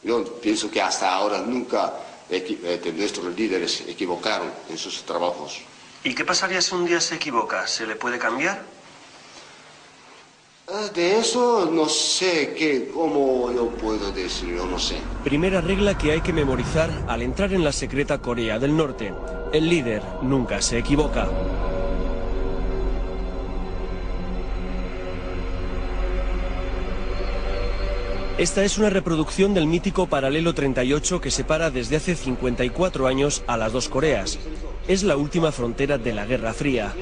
Yo pienso que hasta ahora nunca nuestros líderes equivocaron en sus trabajos. ¿Y qué pasaría si un día se equivoca? ¿Se le puede cambiar? De eso no sé cómo yo puedo decir, yo no sé. Primera regla que hay que memorizar al entrar en la secreta Corea del Norte. El líder nunca se equivoca. Esta es una reproducción del mítico paralelo 38 que separa desde hace 54 años a las dos Coreas. Es la última frontera de la Guerra Fría.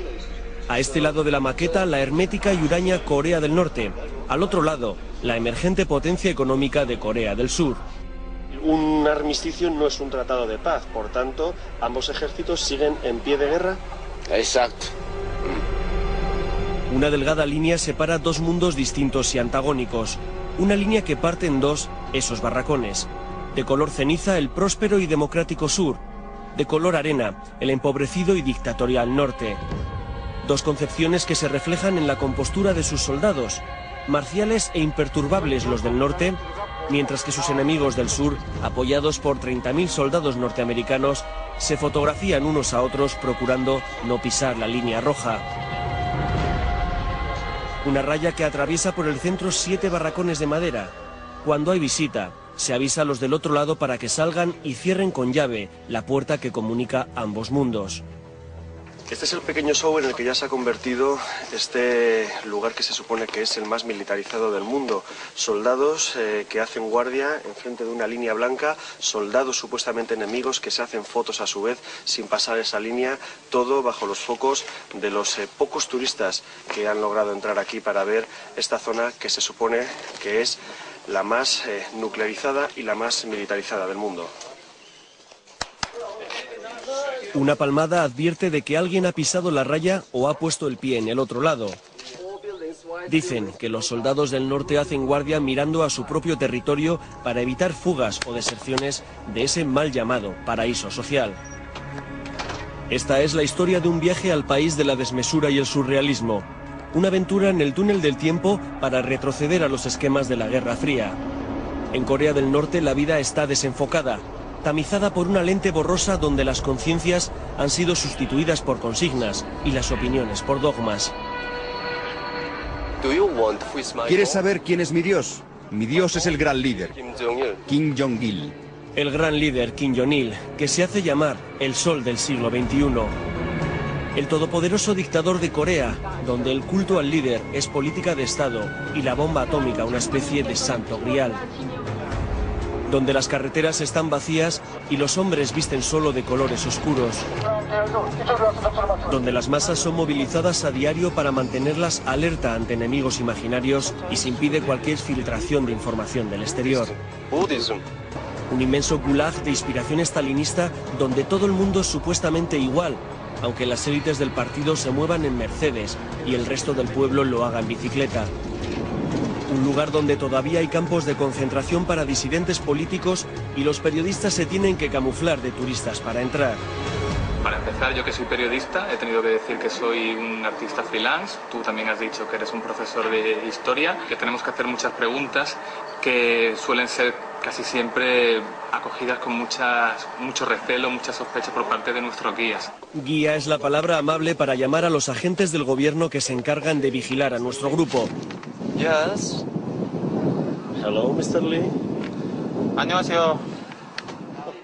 A este lado de la maqueta, la hermética y huraña Corea del Norte. Al otro lado, la emergente potencia económica de Corea del Sur. Un armisticio no es un tratado de paz, por tanto, ambos ejércitos siguen en pie de guerra. Exacto. Una delgada línea separa dos mundos distintos y antagónicos. Una línea que parte en dos esos barracones. De color ceniza, el próspero y democrático sur. De color arena, el empobrecido y dictatorial norte. Dos concepciones que se reflejan en la compostura de sus soldados, marciales e imperturbables los del norte, mientras que sus enemigos del sur, apoyados por 30.000 soldados norteamericanos, se fotografían unos a otros procurando no pisar la línea roja. Una raya que atraviesa por el centro 7 barracones de madera. Cuando hay visita, se avisa a los del otro lado para que salgan y cierren con llave la puerta que comunica ambos mundos. Este es el pequeño show en el que ya se ha convertido este lugar que se supone que es el más militarizado del mundo. Soldados que hacen guardia enfrente de una línea blanca, soldados supuestamente enemigos que se hacen fotos a su vez sin pasar esa línea, todo bajo los focos de los pocos turistas que han logrado entrar aquí para ver esta zona que se supone que es la más nuclearizada y la más militarizada del mundo. Una palmada advierte de que alguien ha pisado la raya o ha puesto el pie en el otro lado. Dicen que los soldados del norte hacen guardia mirando a su propio territorio para evitar fugas o deserciones de ese mal llamado paraíso social. Esta es la historia de un viaje al país de la desmesura y el surrealismo. Una aventura en el túnel del tiempo para retroceder a los esquemas de la Guerra Fría. En Corea del Norte la vida está desenfocada, tamizada por una lente borrosa donde las conciencias han sido sustituidas por consignas y las opiniones por dogmas. ¿Quieres saber quién es mi Dios? Mi Dios es el gran líder, Kim Jong-il. El gran líder Kim Jong-il, que se hace llamar el sol del siglo XXI. El todopoderoso dictador de Corea, donde el culto al líder es política de Estado y la bomba atómica una especie de santo grial. Donde las carreteras están vacías y los hombres visten solo de colores oscuros. Donde las masas son movilizadas a diario para mantenerlas alerta ante enemigos imaginarios y se impide cualquier filtración de información del exterior. Un inmenso gulag de inspiración estalinista donde todo el mundo es supuestamente igual, aunque las élites del partido se muevan en Mercedes y el resto del pueblo lo haga en bicicleta. Un lugar donde todavía hay campos de concentración para disidentes políticos y los periodistas se tienen que camuflar de turistas para entrar. Para empezar, yo que soy periodista, he tenido que decir que soy un artista freelance. Tú también has dicho que eres un profesor de historia, que tenemos que hacer muchas preguntas que suelen ser casi siempre acogidas con mucho recelo, mucha sospecha por parte de nuestros guías. Guía es la palabra amable para llamar a los agentes del gobierno que se encargan de vigilar a nuestro grupo. Yes. Hello, Mr. Lee. 안녕하세요.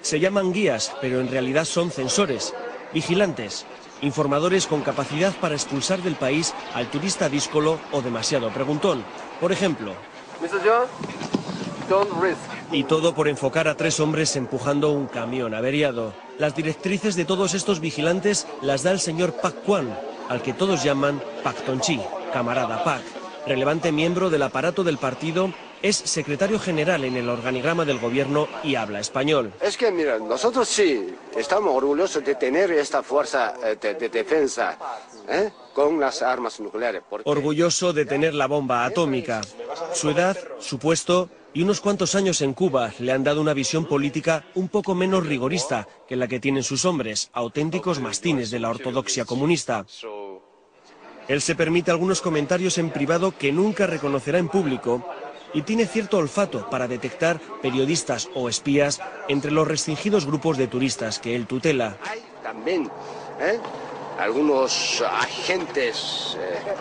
Se llaman guías, pero en realidad son censores, vigilantes, informadores con capacidad para expulsar del país al turista díscolo o demasiado preguntón. Por ejemplo, Mr. John, don't risk. Y todo por enfocar a 3 hombres empujando un camión averiado. Las directrices de todos estos vigilantes las da el señor Pak Kwan, al que todos llaman Pak Tonchi, camarada Pak. Relevante miembro del aparato del partido, es secretario general en el organigrama del gobierno y habla español. Es que, mira, nosotros sí estamos orgullosos de tener esta fuerza de defensa con las armas nucleares. Orgulloso de tener la bomba atómica. Su edad, su puesto y unos cuantos años en Cuba le han dado una visión política un poco menos rigorista que la que tienen sus hombres, auténticos mastines de la ortodoxia comunista. Él se permite algunos comentarios en privado que nunca reconocerá en público y tiene cierto olfato para detectar periodistas o espías entre los restringidos grupos de turistas que él tutela. Hay también algunos agentes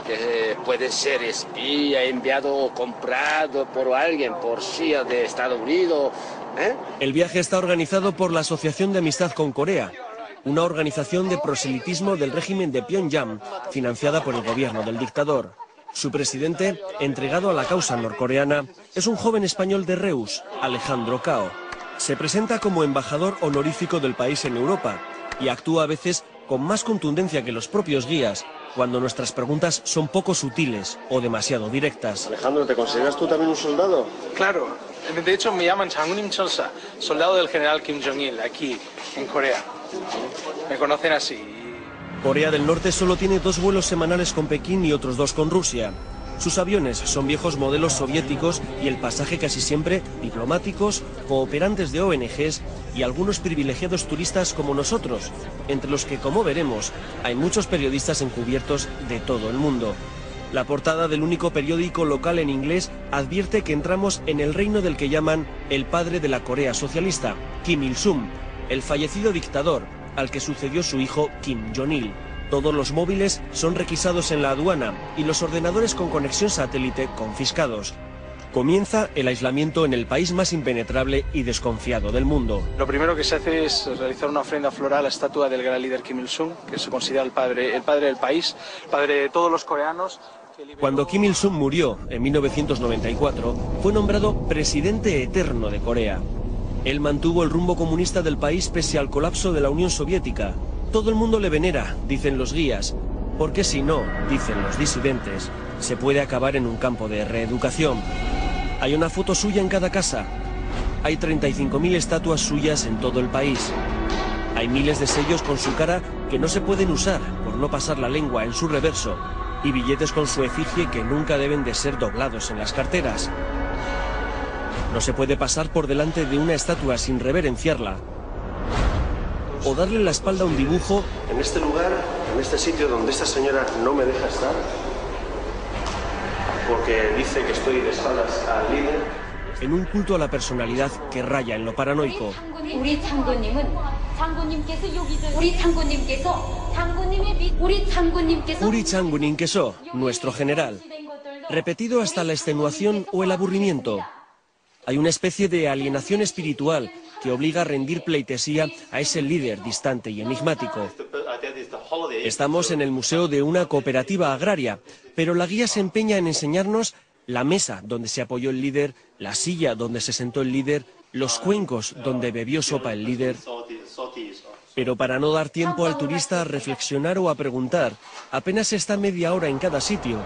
que pueden ser espía, enviado o comprado por alguien, por CIA de Estados Unidos. El viaje está organizado por la Asociación de Amistad con Corea, una organización de proselitismo del régimen de Pyongyang, financiada por el gobierno del dictador. Su presidente, entregado a la causa norcoreana, es un joven español de Reus, Alejandro Cao. Se presenta como embajador honorífico del país en Europa y actúa a veces con más contundencia que los propios guías, cuando nuestras preguntas son poco sutiles o demasiado directas. Alejandro, ¿te consideras tú también un soldado? Claro, de hecho me llaman Changunim Cholsa, soldado del general Kim Jong-il, aquí en Corea. Me conocen así. Corea del Norte solo tiene 2 vuelos semanales con Pekín y otros 2 con Rusia. Sus aviones son viejos modelos soviéticos y el pasaje casi siempre diplomáticos, cooperantes de ONGs y algunos privilegiados turistas como nosotros, entre los que, como veremos, hay muchos periodistas encubiertos de todo el mundo. La portada del único periódico local en inglés advierte que entramos en el reino del que llaman el padre de la Corea socialista, Kim Il-sung, el fallecido dictador al que sucedió su hijo Kim Jong-il. Todos los móviles son requisados en la aduana y los ordenadores con conexión satélite confiscados. Comienza el aislamiento en el país más impenetrable y desconfiado del mundo. Lo primero que se hace es realizar una ofrenda floral a la estatua del gran líder Kim Il-sung, que se considera el padre del país, el padre de todos los coreanos. Cuando Kim Il-sung murió en 1994, fue nombrado presidente eterno de Corea. Él mantuvo el rumbo comunista del país pese al colapso de la Unión Soviética. Todo el mundo le venera, dicen los guías, porque si no, dicen los disidentes, se puede acabar en un campo de reeducación. Hay una foto suya en cada casa. Hay 35.000 estatuas suyas en todo el país. Hay miles de sellos con su cara que no se pueden usar por no pasar la lengua en su reverso y billetes con su efigie que nunca deben de ser doblados en las carteras. No se puede pasar por delante de una estatua sin reverenciarla o darle la espalda a un dibujo. En este lugar, en este sitio donde esta señora no me deja estar, porque dice que estoy de espaldas al líder. En un culto a la personalidad que raya en lo paranoico. Uri Changunim Keso, nuestro general. Repetido hasta la extenuación o el aburrimiento. Hay una especie de alienación espiritual que obliga a rendir pleitesía a ese líder distante y enigmático. Estamos en el museo de una cooperativa agraria, pero la guía se empeña en enseñarnos la mesa donde se apoyó el líder, la silla donde se sentó el líder, los cuencos donde bebió sopa el líder. Pero para no dar tiempo al turista a reflexionar o a preguntar, apenas está media hora en cada sitio,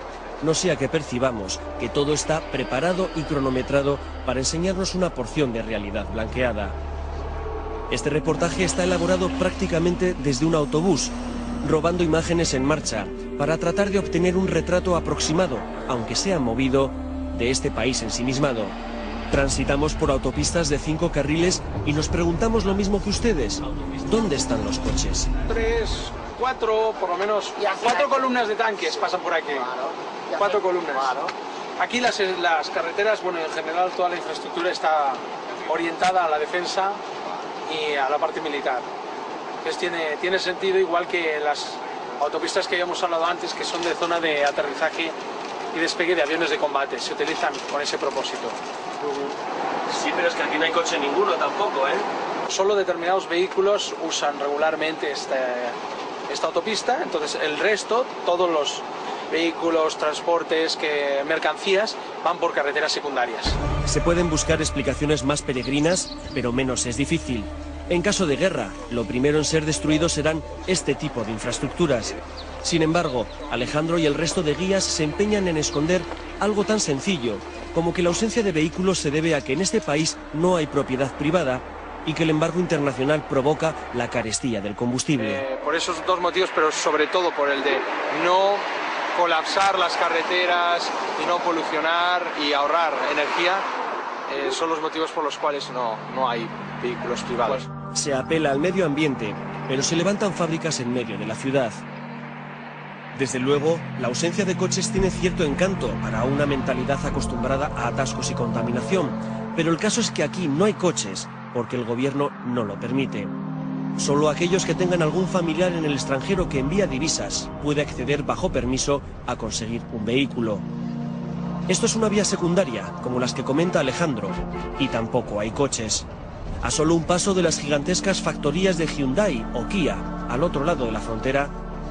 no sea que percibamos que todo está preparado y cronometrado para enseñarnos una porción de realidad blanqueada. Este reportaje está elaborado prácticamente desde un autobús, robando imágenes en marcha, para tratar de obtener un retrato aproximado, aunque sea movido, de este país ensimismado. Transitamos por autopistas de 5 carriles y nos preguntamos lo mismo que ustedes. ¿Dónde están los coches? 3, 4, por lo menos 4 columnas de tanques pasan por aquí. 4 columnas. Aquí las carreteras, bueno, en general toda la infraestructura está orientada a la defensa y a la parte militar. Entonces tiene sentido, igual que las autopistas que habíamos hablado antes, que son de zona de aterrizaje y despegue de aviones de combate. Se utilizan con ese propósito. Sí, pero es que aquí no hay coche ninguno tampoco, ¿eh? Solo determinados vehículos usan regularmente esta autopista, entonces el resto, todos los vehículos, transportes, mercancías, van por carreteras secundarias. Se pueden buscar explicaciones más peregrinas, pero menos es difícil. En caso de guerra, lo primero en ser destruidos serán este tipo de infraestructuras. Sin embargo, Alejandro y el resto de guías se empeñan en esconder algo tan sencillo como que la ausencia de vehículos se debe a que en este país no hay propiedad privada y que el embargo internacional provoca la carestía del combustible. Por esos 2 motivos, pero sobre todo por el de no colapsar las carreteras y no polucionar y ahorrar energía, son los motivos por los cuales no hay vehículos privados. Se apela al medio ambiente, pero se levantan fábricas en medio de la ciudad. Desde luego, la ausencia de coches tiene cierto encanto para una mentalidad acostumbrada a atascos y contaminación, pero el caso es que aquí no hay coches, porque el gobierno no lo permite. Solo aquellos que tengan algún familiar en el extranjero que envía divisas puede acceder bajo permiso a conseguir un vehículo. Esto es una vía secundaria, como las que comenta Alejandro, y tampoco hay coches. A solo un paso de las gigantescas factorías de Hyundai o Kia, al otro lado de la frontera,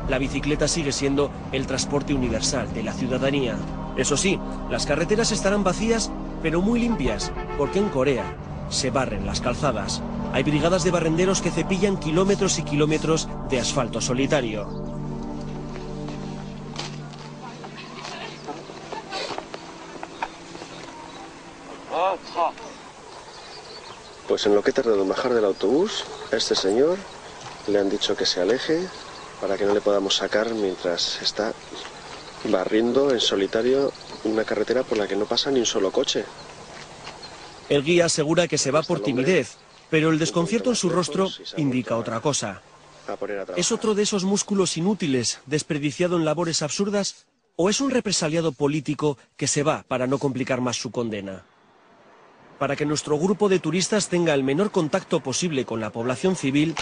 la bicicleta sigue siendo el transporte universal de la ciudadanía. Eso sí, las carreteras estarán vacías, pero muy limpias, porque en Corea se barren las calzadas. Hay brigadas de barrenderos que cepillan kilómetros y kilómetros de asfalto solitario. Pues en lo que he tardado en bajar del autobús, a este señor le han dicho que se aleje para que no le podamos sacar mientras está barriendo en solitario una carretera por la que no pasa ni un solo coche. El guía asegura que se va por timidez, pero el desconcierto en su rostro indica otra cosa. ¿Es otro de esos músculos inútiles, desperdiciado en labores absurdas, o es un represaliado político que se va para no complicar más su condena? Para que nuestro grupo de turistas tenga el menor contacto posible con la población civil,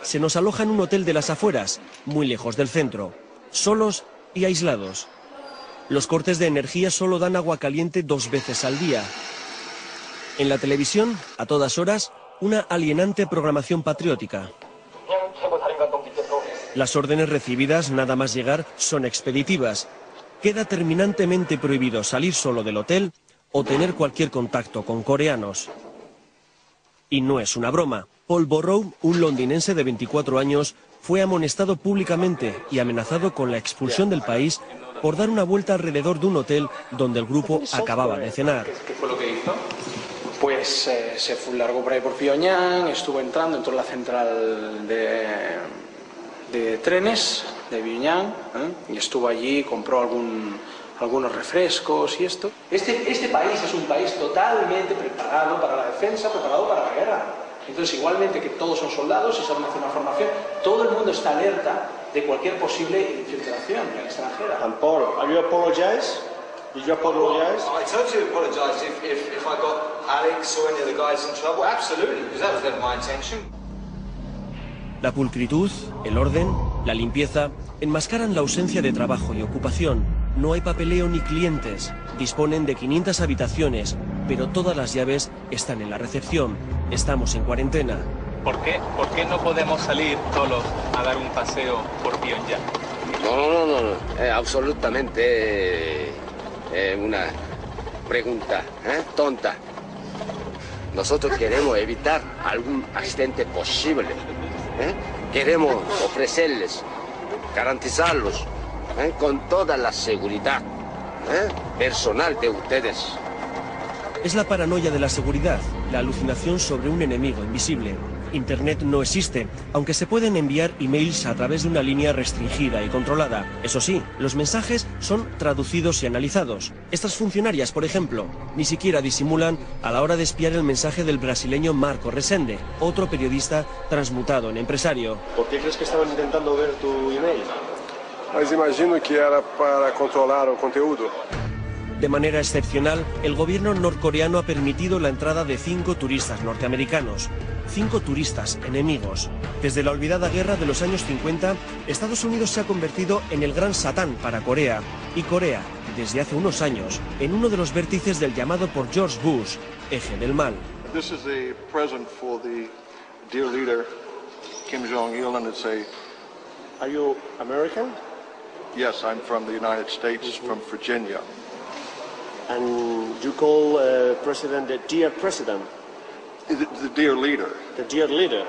se nos aloja en un hotel de las afueras, muy lejos del centro, solos y aislados. Los cortes de energía solo dan agua caliente 2 veces al día. En la televisión, a todas horas, una alienante programación patriótica. Las órdenes recibidas nada más llegar son expeditivas. Queda terminantemente prohibido salir solo del hotel o tener cualquier contacto con coreanos. Y no es una broma. Paul Burrow, un londinense de 24 años, fue amonestado públicamente y amenazado con la expulsión del país por dar una vuelta alrededor de un hotel donde el grupo acababa de cenar. ¿Qué fue lo que hizo? Pues se largó por ahí por Pyongyang, estuvo entrando en toda la central de trenes de Pyongyang, y estuvo allí, compró algunos refrescos y esto. Este país es un país totalmente preparado para la defensa, preparado para la guerra. Entonces, igualmente que todos son soldados y saben hacer una formación, todo el mundo está alerta de cualquier posible infiltración extranjera. And Paul, have you apologized? Did you apologize? I totally apologise if I got Alex or any of the guys in trouble. Absolutely, because that was never my intention. La pulcritud, el orden, la limpieza enmascaran la ausencia de trabajo y ocupación. No hay papeleo ni clientes. Disponen de 500 habitaciones, pero todas las llaves están en la recepción. Estamos en cuarentena. ¿Por qué no podemos salir solos a dar un paseo por Pyongyang? No, absolutamente una pregunta tonta. Nosotros queremos evitar algún accidente posible. Queremos ofrecerles, garantizarlos con toda la seguridad personal de ustedes. Es la paranoia de la seguridad, la alucinación sobre un enemigo invisible. Internet no existe, aunque se pueden enviar emails a través de una línea restringida y controlada. Eso sí, los mensajes son traducidos y analizados. Estas funcionarias, por ejemplo, ni siquiera disimulan a la hora de espiar el mensaje del brasileño Marco Resende, otro periodista transmutado en empresario. ¿Por qué crees que estaban intentando ver tu email? Mas imagino que era para controlar el conteúdo. De manera excepcional, el gobierno norcoreano ha permitido la entrada de 5 turistas norteamericanos. 5 turistas enemigos. Desde la olvidada guerra de los años 50, Estados Unidos se ha convertido en el gran satán para Corea. Y Corea, desde hace unos años, en uno de los vértices del llamado por George Bush, eje del mal. This is a present for the dear leader, Kim Jong-il, and it's a... Are you American? Yes, I'm from the United States, from Virginia. And you call President the dear President? The dear leader. The dear leader.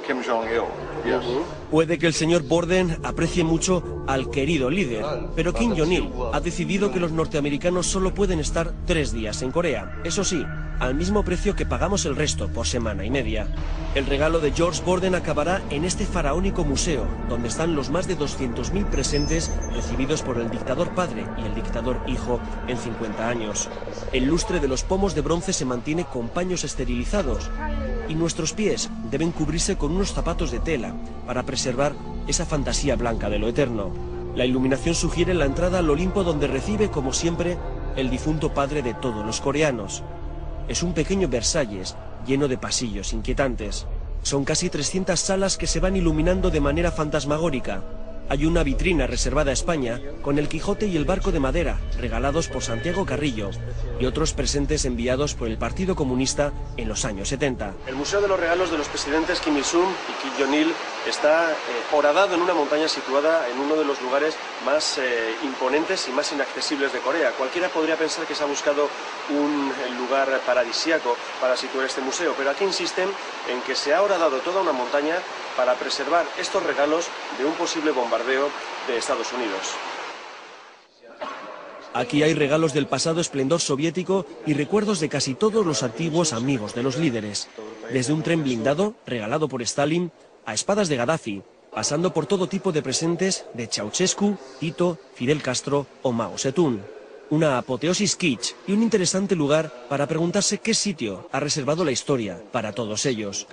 Kim Jong-il, yes. Puede que el señor Borden aprecie mucho al querido líder, pero Kim Jong-il ha decidido que los norteamericanos solo pueden estar 3 días en Corea. Eso sí, al mismo precio que pagamos el resto por semana y media. El regalo de George Borden acabará en este faraónico museo, donde están los más de 200.000 presentes recibidos por el dictador padre y el dictador hijo en 50 años. El lustre de los pomos de bronce se mantiene con paños esterilizados y nuestros pies deben cubrirse con unos zapatos de tela para preservar esa fantasía blanca de lo eterno. La iluminación sugiere la entrada al Olimpo, donde recibe, como siempre, el difunto padre de todos los coreanos. Es un pequeño Versalles, lleno de pasillos inquietantes. Son casi 300 salas que se van iluminando de manera fantasmagórica. Hay una vitrina reservada a España, con el Quijote y el barco de madera, regalados por Santiago Carrillo, y otros presentes enviados por el Partido Comunista en los años 70. El Museo de los Regalos de los Presidentes Kim Il-sung y Kim Jong-il está horadado en una montaña situada en uno de los lugares más imponentes y más inaccesibles de Corea. Cualquiera podría pensar que se ha buscado un lugar paradisíaco para situar este museo, pero aquí insisten en que se ha horadado toda una montaña para preservar estos regalos de un posible bombardeo de Estados Unidos. Aquí hay regalos del pasado esplendor soviético y recuerdos de casi todos los antiguos amigos de los líderes. Desde un tren blindado, regalado por Stalin, a espadas de Gaddafi, pasando por todo tipo de presentes de Ceausescu, Tito, Fidel Castro o Mao Zedong. Una apoteosis kitsch y un interesante lugar para preguntarse qué sitio ha reservado la historia para todos ellos.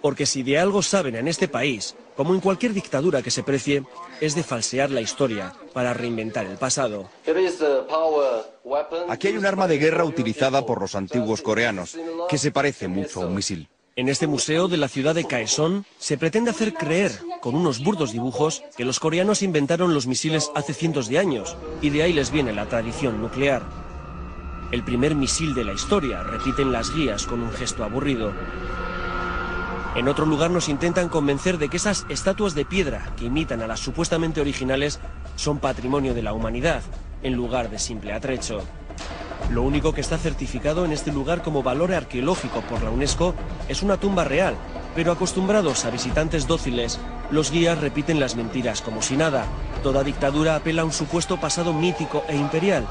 Porque si de algo saben en este país, como en cualquier dictadura que se precie, es de falsear la historia para reinventar el pasado. Aquí hay un arma de guerra utilizada por los antiguos coreanos, que se parece mucho a un misil. En este museo de la ciudad de Kaesong se pretende hacer creer, con unos burdos dibujos, que los coreanos inventaron los misiles hace cientos de años, y de ahí les viene la tradición nuclear. El primer misil de la historia, repiten las guías con un gesto aburrido. En otro lugar nos intentan convencer de que esas estatuas de piedra que imitan a las supuestamente originales son patrimonio de la humanidad, en lugar de simple atrecho. Lo único que está certificado en este lugar como valor arqueológico por la UNESCO es una tumba real, pero acostumbrados a visitantes dóciles, los guías repiten las mentiras como si nada. Toda dictadura apela a un supuesto pasado mítico e imperial.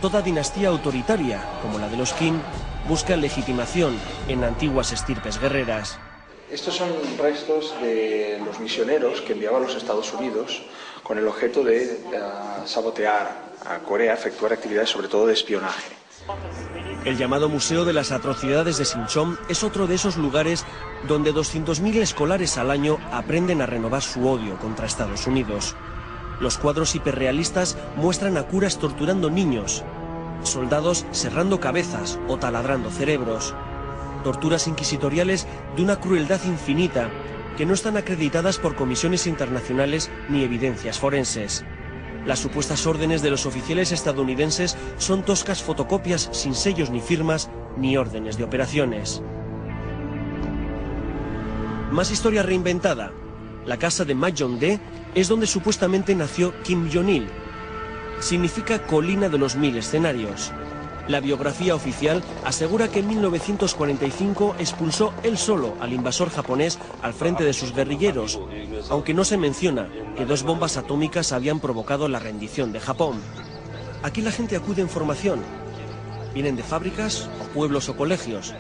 Toda dinastía autoritaria, como la de los Kim, busca legitimación en antiguas estirpes guerreras. Estos son restos de los misioneros que enviaban a los Estados Unidos con el objeto de sabotear a Corea, efectuar actividades sobre todo de espionaje. El llamado Museo de las Atrocidades de Sinchon es otro de esos lugares donde 200.000 escolares al año aprenden a renovar su odio contra Estados Unidos. Los cuadros hiperrealistas muestran a curas torturando niños, soldados serrando cabezas o taladrando cerebros. Torturas inquisitoriales de una crueldad infinita que no están acreditadas por comisiones internacionales ni evidencias forenses. Las supuestas órdenes de los oficiales estadounidenses son toscas fotocopias sin sellos ni firmas ni órdenes de operaciones. Más historia reinventada. La casa de Majong-dae es donde supuestamente nació Kim Jong-il. Significa colina de los 1000 escenarios. La biografía oficial asegura que en 1945 expulsó él solo al invasor japonés al frente de sus guerrilleros, aunque no se menciona que 2 bombas atómicas habían provocado la rendición de Japón. Aquí la gente acude en formación. Vienen de fábricas o pueblos o colegios.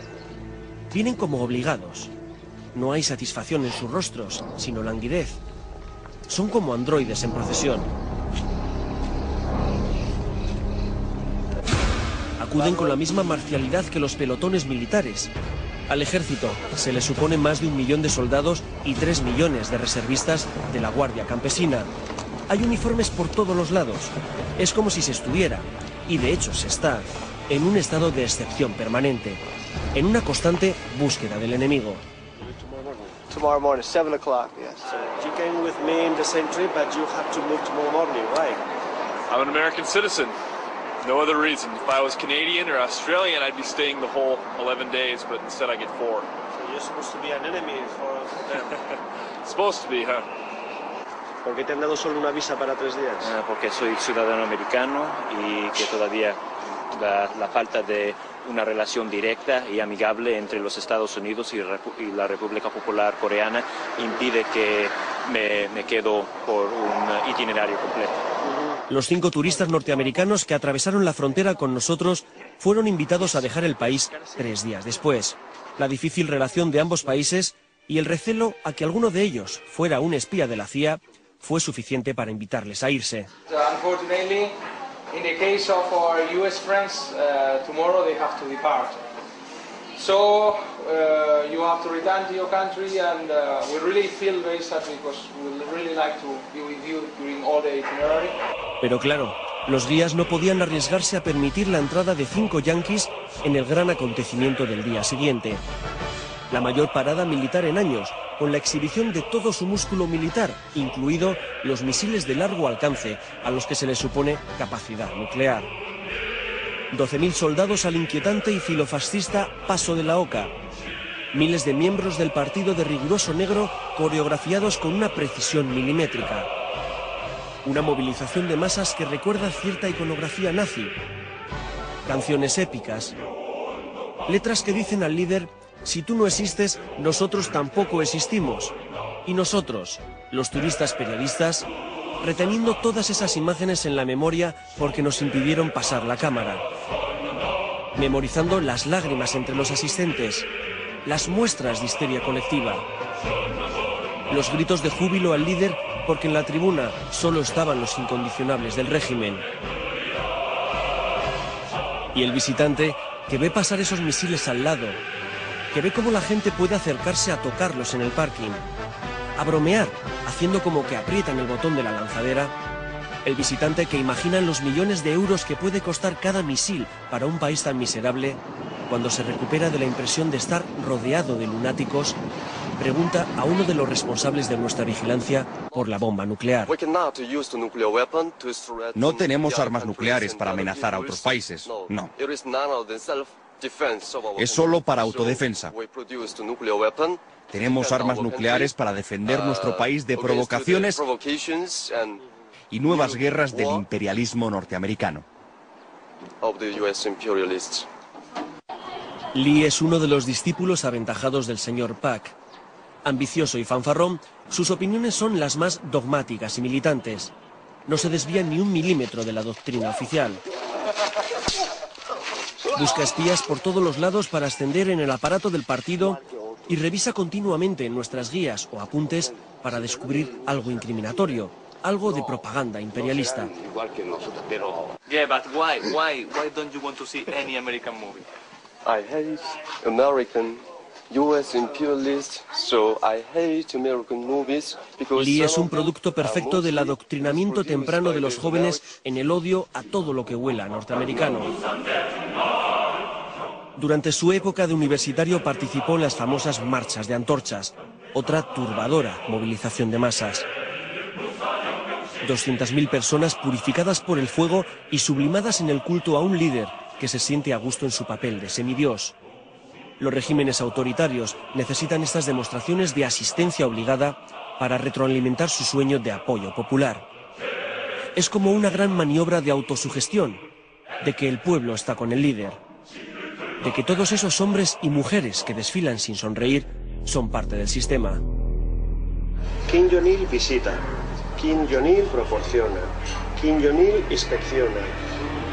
Vienen como obligados. No hay satisfacción en sus rostros, sino languidez. Son como androides en procesión. Acuden con la misma marcialidad que los pelotones militares. Al ejército se le supone más de 1 millón de soldados y 3 millones de reservistas de la Guardia Campesina. Hay uniformes por todos los lados. Es como si se estuviera, y de hecho se está, en un estado de excepción permanente, en una constante búsqueda del enemigo. Tomorrow morning, 7 o'clock, yes. So you came with me in the same trip, but you have to move tomorrow morning, right? I'm an American citizen. No other reason. If I was Canadian or Australian, I'd be staying the whole 11 days, but instead I get 4. So you're supposed to be an enemy for them. Supposed to be, huh? ¿Por qué te han dado solo una visa para 3 días? Porque soy ciudadano americano y que todavía la falta de una relación directa y amigable entre los Estados Unidos y la República Popular Coreana impide que me quedo por un itinerario completo. Los 5 turistas norteamericanos que atravesaron la frontera con nosotros fueron invitados a dejar el país 3 días después. La difícil relación de ambos países y el recelo a que alguno de ellos fuera un espía de la CIA fue suficiente para invitarles a irse. Unfortunately, in the case of our US friends, tomorrow they have to depart. So you have to return to your country, and we really feel very sad because we would really like to be with you during all the itinerary. Pero claro, los guías no podían arriesgarse a permitir la entrada de 5 yanquis en el gran acontecimiento del día siguiente. La mayor parada militar en años, con la exhibición de todo su músculo militar, incluido los misiles de largo alcance, a los que se les supone capacidad nuclear. 12.000 soldados al inquietante y filofascista Paso de la Oca. Miles de miembros del partido de riguroso negro coreografiados con una precisión milimétrica. Una movilización de masas que recuerda cierta iconografía nazi. Canciones épicas. Letras que dicen al líder: si tú no existes, nosotros tampoco existimos. Y nosotros, los turistas periodistas, reteniendo todas esas imágenes en la memoria porque nos impidieron pasar la cámara. Memorizando las lágrimas entre los asistentes, las muestras de histeria colectiva, los gritos de júbilo al líder porque en la tribuna solo estaban los incondicionables del régimen. Y el visitante que ve pasar esos misiles al lado, que ve cómo la gente puede acercarse a tocarlos en el parking, a bromear, haciendo como que aprietan el botón de la lanzadera. El visitante que imagina los millones de euros que puede costar cada misil para un país tan miserable, cuando se recupera de la impresión de estar rodeado de lunáticos, pregunta a uno de los responsables de nuestra vigilancia por la bomba nuclear. No tenemos armas nucleares para amenazar a otros países, no. Es solo para autodefensa. Tenemos armas nucleares para defender nuestro país de provocaciones y nuevas guerras del imperialismo norteamericano. Lee es uno de los discípulos aventajados del señor Pak. Ambicioso y fanfarrón, sus opiniones son las más dogmáticas y militantes. No se desvía ni un milímetro de la doctrina oficial. Busca espías por todos los lados para ascender en el aparato del partido y revisa continuamente nuestras guías o apuntes para descubrir algo incriminatorio, algo de propaganda imperialista. Yeah, but why don't you want to see any American movie? I hate American US imperialists, so I hate American movies because Lee es un producto perfecto del adoctrinamiento temprano de los jóvenes en el odio a todo lo que huela norteamericano. Durante su época de universitario participó en las famosas marchas de antorchas, otra turbadora movilización de masas. 200.000 personas purificadas por el fuego y sublimadas en el culto a un líder que se siente a gusto en su papel de semidios. Los regímenes autoritarios necesitan estas demostraciones de asistencia obligada para retroalimentar su sueño de apoyo popular. Es como una gran maniobra de autosugestión, de que el pueblo está con el líder, de que todos esos hombres y mujeres que desfilan sin sonreír son parte del sistema. Kim Jong-il visita, Kim Jong-il proporciona, Kim Jong-il inspecciona.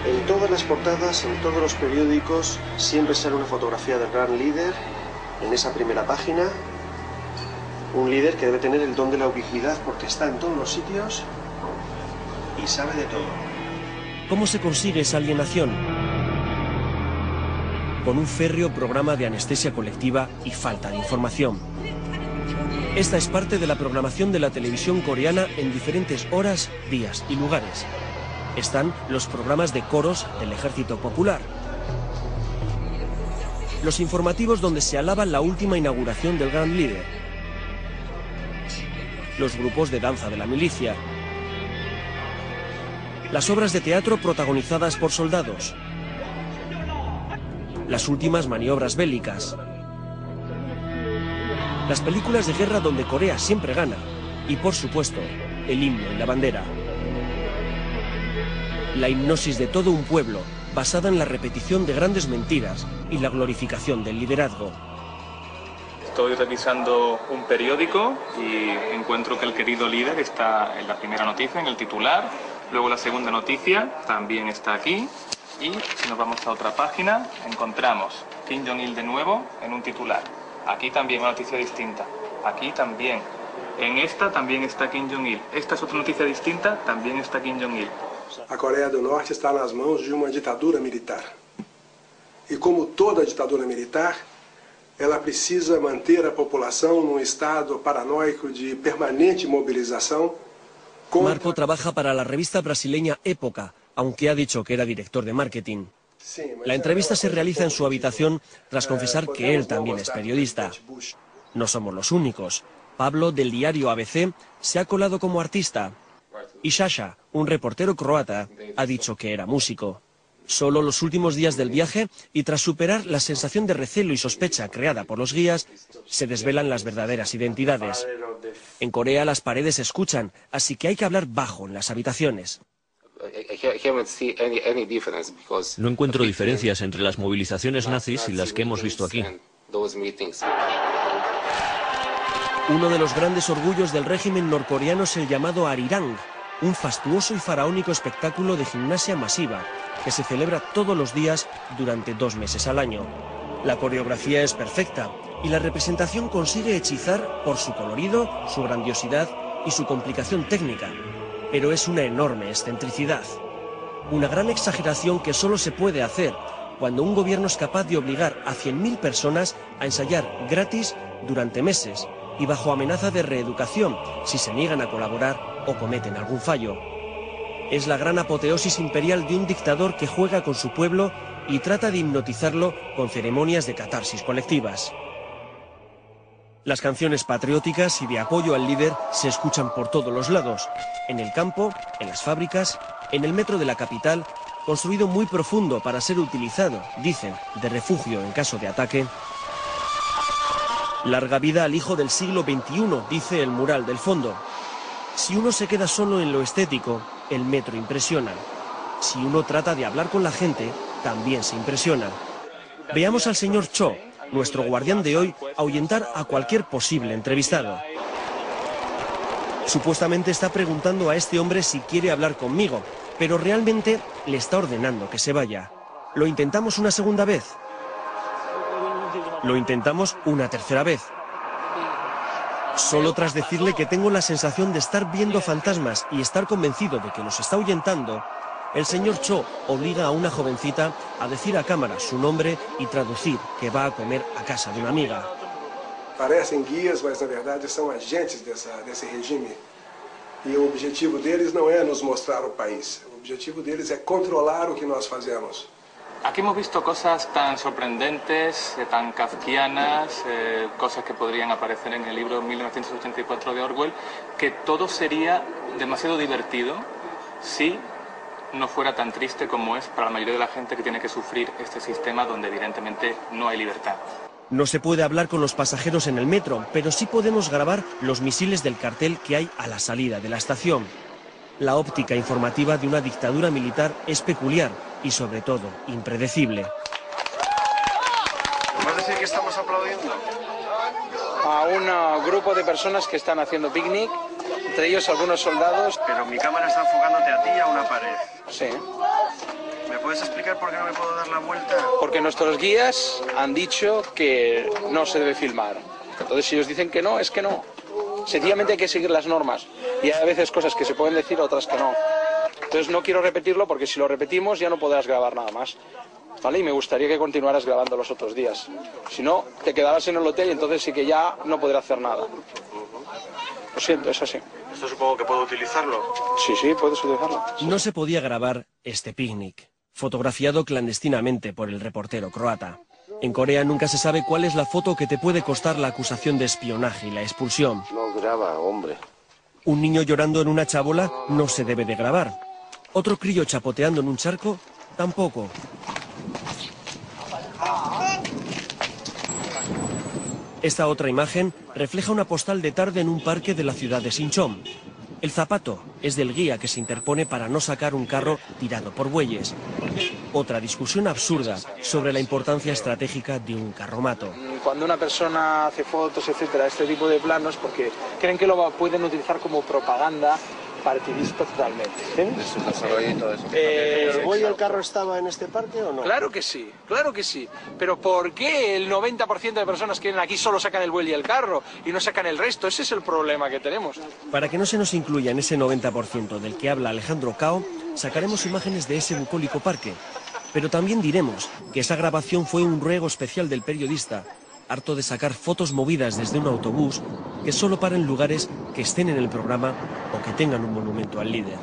En todas las portadas, en todos los periódicos, siempre sale una fotografía del gran líder en esa primera página. Un líder que debe tener el don de la ubicuidad porque está en todos los sitios y sabe de todo. ¿Cómo se consigue esa alienación? Con un férreo programa de anestesia colectiva y falta de información. Esta es parte de la programación de la televisión coreana en diferentes horas, días y lugares. Están los programas de coros del Ejército Popular. Los informativos donde se alaba la última inauguración del gran líder. Los grupos de danza de la milicia. Las obras de teatro protagonizadas por soldados. Las últimas maniobras bélicas. Las películas de guerra donde Corea siempre gana. Y por supuesto, el himno y la bandera. La hipnosis de todo un pueblo, basada en la repetición de grandes mentiras y la glorificación del liderazgo. Estoy revisando un periódico y encuentro que el querido líder está en la primera noticia, en el titular. Luego la segunda noticia también está aquí. Y si nos vamos a otra página, encontramos Kim Jong-il de nuevo en un titular. Aquí también una noticia distinta. Aquí también. En esta también está Kim Jong-il. Esta es otra noticia distinta, también está Kim Jong-il. A Coreia do Norte está nas mãos de uma ditadura militar. E como toda ditadura militar, ela precisa manter a população num estado paranoico de permanente mobilização. Marco trabaja para la revista brasileña Época, aunque ha dicho que era director de marketing. La entrevista se realiza en su habitación tras confesar que él también es periodista. No somos los únicos. Pablo, del diario ABC, se ha colado como artista. Y Sasha, un reportero croata, ha dicho que era músico. Solo los últimos días del viaje, y tras superar la sensación de recelo y sospecha creada por los guías, se desvelan las verdaderas identidades. En Corea las paredes se escuchan, así que hay que hablar bajo en las habitaciones. No encuentro diferencias entre las movilizaciones nazis y las que hemos visto aquí. Uno de los grandes orgullos del régimen norcoreano es el llamado Arirang, un fastuoso y faraónico espectáculo de gimnasia masiva que se celebra todos los días durante 2 meses al año. La coreografía es perfecta y la representación consigue hechizar por su colorido, su grandiosidad y su complicación técnica, pero es una enorme excentricidad. Una gran exageración que solo se puede hacer cuando un gobierno es capaz de obligar a 100.000 personas a ensayar gratis durante meses y bajo amenaza de reeducación si se niegan a colaborar o cometen algún fallo. Es la gran apoteosis imperial de un dictador que juega con su pueblo y trata de hipnotizarlo con ceremonias de catarsis colectivas. Las canciones patrióticas y de apoyo al líder se escuchan por todos los lados, en el campo, en las fábricas, en el metro de la capital, construido muy profundo para ser utilizado, dicen, de refugio en caso de ataque. Larga vida al hijo del siglo XXI, dice el mural del fondo. Si uno se queda solo en lo estético, el metro impresiona. Si uno trata de hablar con la gente, también se impresiona. Veamos al señor Cho, nuestro guardián de hoy, ahuyentar a cualquier posible entrevistado. Supuestamente está preguntando a este hombre si quiere hablar conmigo, pero realmente le está ordenando que se vaya. ¿Lo intentamos una segunda vez? Lo intentamos una tercera vez. Solo tras decirle que tengo la sensación de estar viendo fantasmas y estar convencido de que los está ahuyentando, el señor Cho obliga a una jovencita a decir a cámara su nombre y traducir que va a comer a casa de una amiga. Parecem guias, mas na verdade são agentes desse regime. E o objetivo deles não é nos mostrar o país. O objetivo deles é controlar o que nós fazemos. Aquí hemos visto cosas tan sorprendentes, tan kafkianas, cosas que podrían aparecer en el libro 1984 de Orwell, que todo sería demasiado divertido si no fuera tan triste como es para la mayoría de la gente que tiene que sufrir este sistema donde evidentemente no hay libertad. No se puede hablar con los pasajeros en el metro, pero sí podemos grabar los misiles del cartel que hay a la salida de la estación. La óptica informativa de una dictadura militar es peculiar y, sobre todo, impredecible. ¿Puedes decir que estamos aplaudiendo? A un grupo de personas que están haciendo picnic, entre ellos algunos soldados. Pero mi cámara está enfocándote a ti y a una pared. Sí. ¿Me puedes explicar por qué no me puedo dar la vuelta? Porque nuestros guías han dicho que no se debe filmar. Entonces, si ellos dicen que no, es que no. Sencillamente hay que seguir las normas. Y hay a veces cosas que se pueden decir, otras que no. Entonces no quiero repetirlo porque si lo repetimos ya no podrás grabar nada más. ¿Vale? Y me gustaría que continuaras grabando los otros días. Si no, te quedarás en el hotel y entonces sí que ya no podré hacer nada. Lo siento, es así. ¿Esto supongo que puedo utilizarlo? Sí, sí, puedes utilizarlo. No se podía grabar este picnic, fotografiado clandestinamente por el reportero croata. En Corea nunca se sabe cuál es la foto que te puede costar la acusación de espionaje y la expulsión. No graba, hombre. Un niño llorando en una chabola no se debe de grabar. Otro crío chapoteando en un charco, tampoco. Esta otra imagen refleja una postal de tarde en un parque de la ciudad de Sinchon. El zapato es del guía que se interpone para no sacar un carro tirado por bueyes. Otra discusión absurda sobre la importancia estratégica de un carromato. Cuando una persona hace fotos, etcétera, este tipo de planos, porque creen que lo pueden utilizar como propaganda partidista totalmente. ¿El buey y el carro estaba en este parque o no? Claro que sí, claro que sí. Pero ¿por qué el 90% de personas que vienen aquí solo sacan el buey y el carro y no sacan el resto? Ese es el problema que tenemos. Para que no se nos incluya en ese 90% del que habla Alejandro Cao, sacaremos imágenes de ese bucólico parque. Pero también diremos que esa grabación fue un ruego especial del periodista harto de sacar fotos movidas desde un autobús, que solo para en lugares que estén en el programa o que tengan un monumento al líder.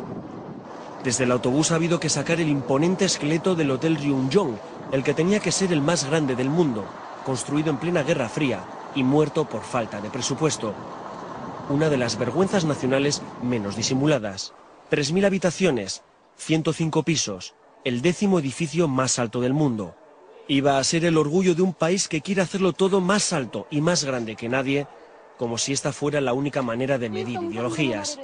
Desde el autobús ha habido que sacar el imponente esqueleto del Hotel Ryungyong, el que tenía que ser el más grande del mundo, construido en plena Guerra Fría y muerto por falta de presupuesto. Una de las vergüenzas nacionales menos disimuladas. 3.000 habitaciones, 105 pisos, el 10º edificio más alto del mundo. Iba a ser el orgullo de un país que quiere hacerlo todo más alto y más grande que nadie, como si esta fuera la única manera de medir ideologías.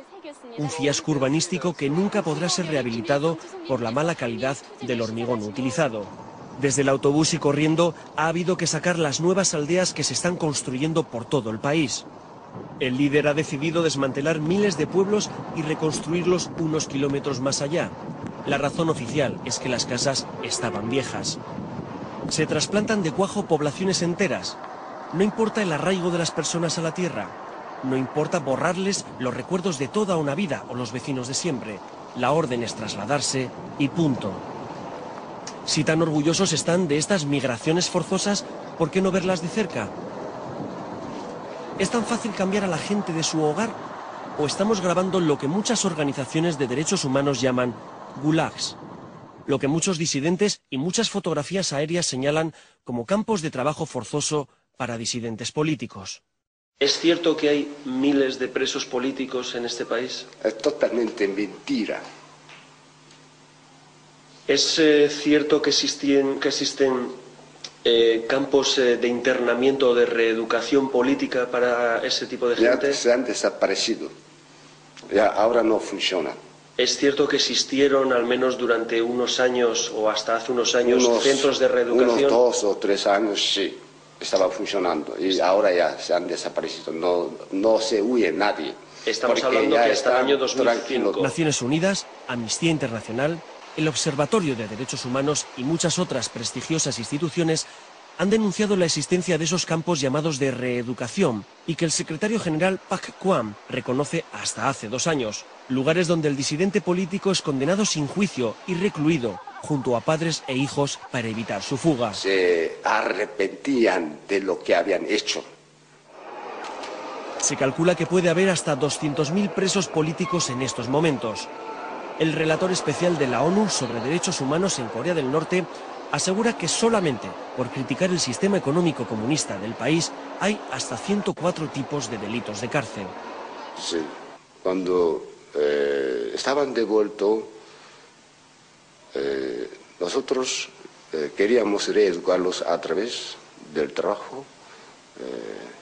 Un fiasco urbanístico que nunca podrá ser rehabilitado por la mala calidad del hormigón utilizado. Desde el autobús y corriendo ha habido que sacar las nuevas aldeas que se están construyendo por todo el país. El líder ha decidido desmantelar miles de pueblos y reconstruirlos unos kilómetros más allá. La razón oficial es que las casas estaban viejas. Se trasplantan de cuajo poblaciones enteras. No importa el arraigo de las personas a la tierra. No importa borrarles los recuerdos de toda una vida o los vecinos de siempre. La orden es trasladarse y punto. Si tan orgullosos están de estas migraciones forzosas, ¿por qué no verlas de cerca? ¿Es tan fácil cambiar a la gente de su hogar? ¿O estamos grabando lo que muchas organizaciones de derechos humanos llaman gulags? Lo que muchos disidentes y muchas fotografías aéreas señalan como campos de trabajo forzoso para disidentes políticos. ¿Es cierto que hay miles de presos políticos en este país? Es totalmente mentira. ¿Es cierto que existen campos de internamiento o de reeducación política para ese tipo de gente? Ya se han desaparecido. Ya ahora no funciona. ¿Es cierto que existieron al menos durante unos años o hasta hace unos años centros de reeducación? Unos 2 o 3 años sí, estaba funcionando y ahora ya se han desaparecido. No se huye nadie. Estamos hablando que hasta el año 2005. Naciones Unidas, Amnistía Internacional, el Observatorio de Derechos Humanos y muchas otras prestigiosas instituciones han denunciado la existencia de esos campos llamados de reeducación y que el secretario general Pak Kwam reconoce hasta hace 2 años. Lugares donde el disidente político es condenado sin juicio y recluido junto a padres e hijos para evitar su fuga. Se arrepentían de lo que habían hecho. Se calcula que puede haber hasta 200.000 presos políticos en estos momentos. El relator especial de la ONU sobre derechos humanos en Corea del Norte asegura que solamente por criticar el sistema económico comunista del país hay hasta 104 tipos de delitos de cárcel. Sí, cuando estaban devueltos, nosotros queríamos reeducarlos a través del trabajo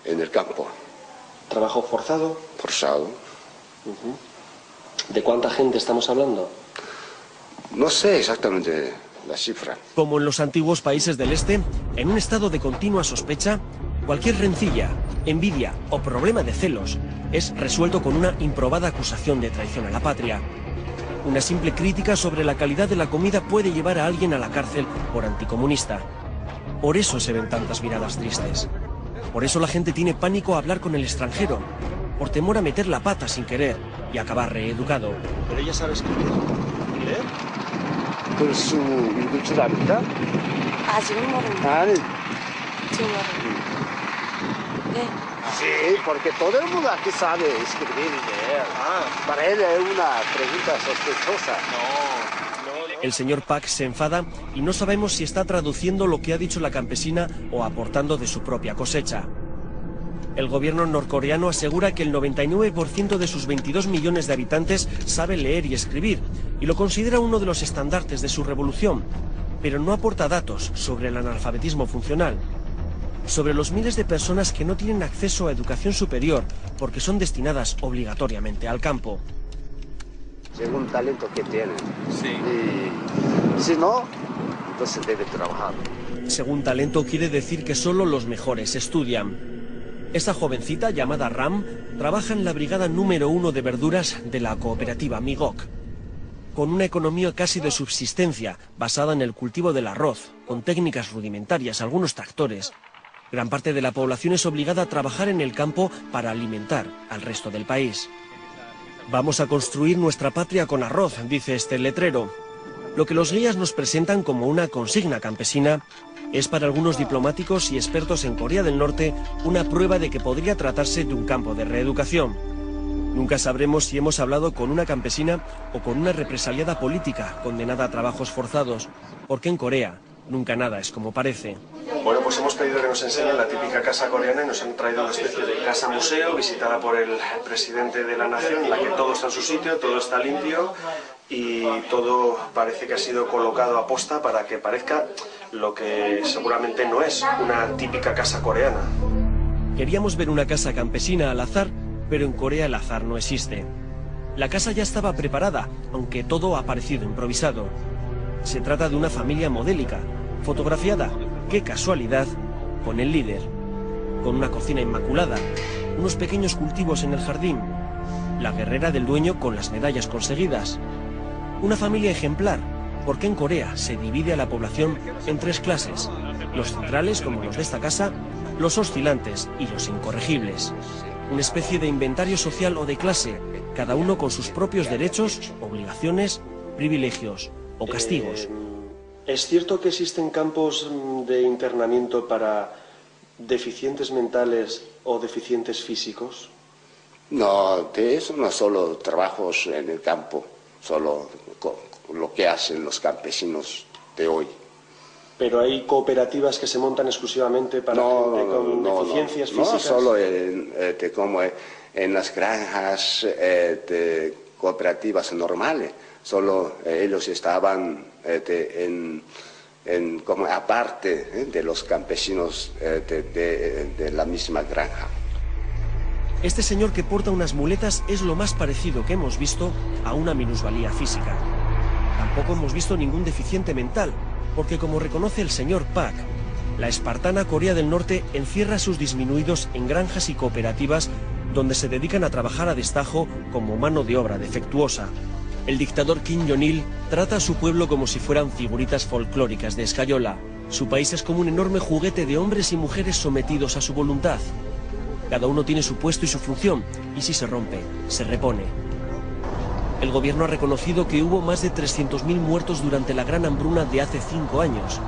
en el campo. ¿Trabajo forzado? Forzado. ¿De cuánta gente estamos hablando? No sé exactamente la cifra. Como en los antiguos países del este, en un estado de continua sospecha, cualquier rencilla, envidia o problema de celos es resuelto con una improbada acusación de traición a la patria. Una simple crítica sobre la calidad de la comida puede llevar a alguien a la cárcel por anticomunista. Por eso se ven tantas miradas tristes. Por eso la gente tiene pánico a hablar con el extranjero, por temor a meter la pata sin querer y acabar reeducado. ¿Pero ella sabe escribir y leer? 글수 읽을 줄 압니까? 아직은 모릅니다. 아니. 지금 모릅니다. 네. Sí, porque todo el mundo aquí sabe escribir y leer. Para él es una pregunta sospechosa. El señor Pak se enfada y no sabemos si está traduciendo lo que ha dicho la campesina o aportando de su propia cosecha. El gobierno norcoreano asegura que el 99% de sus 22 millones de habitantes sabe leer y escribir y lo considera uno de los estandartes de su revolución, pero no aporta datos sobre el analfabetismo funcional, sobre los miles de personas que no tienen acceso a educación superior porque son destinadas obligatoriamente al campo. Según el talento que tienen. Sí. Y si no, entonces debe trabajar. Según talento quiere decir que solo los mejores estudian. Esta jovencita, llamada Ram, trabaja en la brigada número 1 de verduras de la cooperativa Migok. Con una economía casi de subsistencia, basada en el cultivo del arroz, con técnicas rudimentarias, algunos tractores, gran parte de la población es obligada a trabajar en el campo para alimentar al resto del país. Vamos a construir nuestra patria con arroz, dice este letrero. Lo que los guías nos presentan como una consigna campesina Es para algunos diplomáticos y expertos en Corea del Norte una prueba de que podría tratarse de un campo de reeducación. Nunca sabremos si hemos hablado con una campesina o con una represaliada política condenada a trabajos forzados, porque en Corea nunca nada es como parece. Bueno, pues hemos pedido que nos enseñen la típica casa coreana y nos han traído una especie de casa museo visitada por el presidente de la nación, en la que todo está en su sitio, todo está limpio y todo parece que ha sido colocado a posta para que parezca lo que seguramente no es, una típica casa coreana. Queríamos ver una casa campesina al azar, pero en Corea el azar no existe. La casa ya estaba preparada, aunque todo ha parecido improvisado. Se trata de una familia modélica, fotografiada, qué casualidad, con el líder. Con una cocina inmaculada, unos pequeños cultivos en el jardín, la guerrera del dueño con las medallas conseguidas. Una familia ejemplar, porque en Corea se divide a la población en tres clases: los centrales, como los de esta casa, los oscilantes y los incorregibles. Una especie de inventario social o de clase, cada uno con sus propios derechos, obligaciones, privilegios o castigos. ¿Es cierto que existen campos de internamiento para deficientes mentales o deficientes físicos? No, de eso no solo trabajos en el campo, solo lo que hacen los campesinos de hoy. ¿Pero hay cooperativas que se montan exclusivamente para gente con deficiencias físicas? No, solo como en las granjas de cooperativas normales. Solo ellos estaban como aparte de los campesinos de la misma granja. Este señor que porta unas muletas es lo más parecido que hemos visto a una minusvalía física. Tampoco hemos visto ningún deficiente mental, porque como reconoce el señor Park, la espartana Corea del Norte encierra a sus disminuidos en granjas y cooperativas donde se dedican a trabajar a destajo como mano de obra defectuosa. El dictador Kim Jong-il trata a su pueblo como si fueran figuritas folclóricas de escayola. Su país es como un enorme juguete de hombres y mujeres sometidos a su voluntad. Cada uno tiene su puesto y su función, y si se rompe, se repone. El gobierno ha reconocido que hubo más de 300.000 muertos durante la gran hambruna de hace 5 años.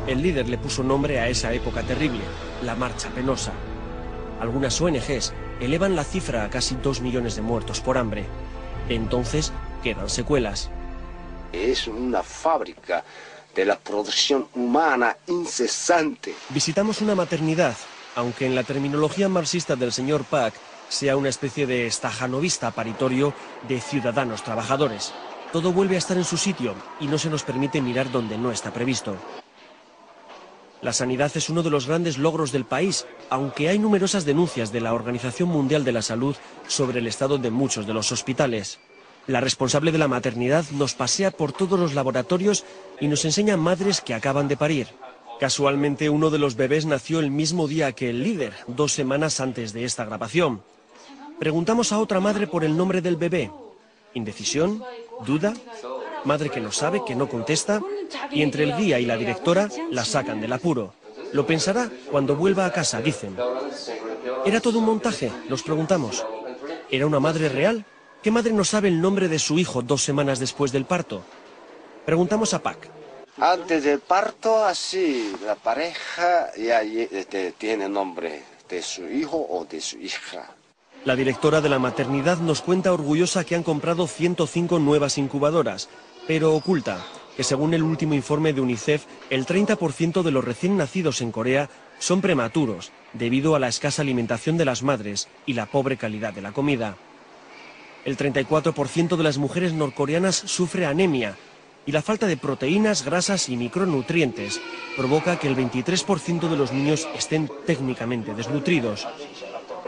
El líder le puso nombre a esa época terrible, la Marcha Penosa. Algunas ONGs elevan la cifra a casi 2 millones de muertos por hambre. Entonces, quedan secuelas. Es una fábrica de la producción humana incesante. Visitamos una maternidad, aunque en la terminología marxista del señor Park sea una especie de stajanovista paritorio de ciudadanos trabajadores. Todo vuelve a estar en su sitio y no se nos permite mirar donde no está previsto. La sanidad es uno de los grandes logros del país, aunque hay numerosas denuncias de la Organización Mundial de la Salud sobre el estado de muchos de los hospitales. La responsable de la maternidad nos pasea por todos los laboratorios y nos enseña madres que acaban de parir. Casualmente, uno de los bebés nació el mismo día que el líder, 2 semanas antes de esta grabación. Preguntamos a otra madre por el nombre del bebé. Indecisión, duda, madre que no sabe, que no contesta, y entre el guía y la directora la sacan del apuro. Lo pensará cuando vuelva a casa, dicen. ¿Era todo un montaje?, nos preguntamos. ¿Era una madre real? ¿Qué madre no sabe el nombre de su hijo 2 semanas después del parto? Preguntamos a Pak. Antes del parto, así, la pareja ya tiene nombre de su hijo o de su hija. La directora de la maternidad nos cuenta orgullosa que han comprado 105 nuevas incubadoras, pero oculta que según el último informe de UNICEF, el 30% de los recién nacidos en Corea son prematuros debido a la escasa alimentación de las madres y la pobre calidad de la comida. El 34% de las mujeres norcoreanas sufre anemia y la falta de proteínas, grasas y micronutrientes provoca que el 23% de los niños estén técnicamente desnutridos.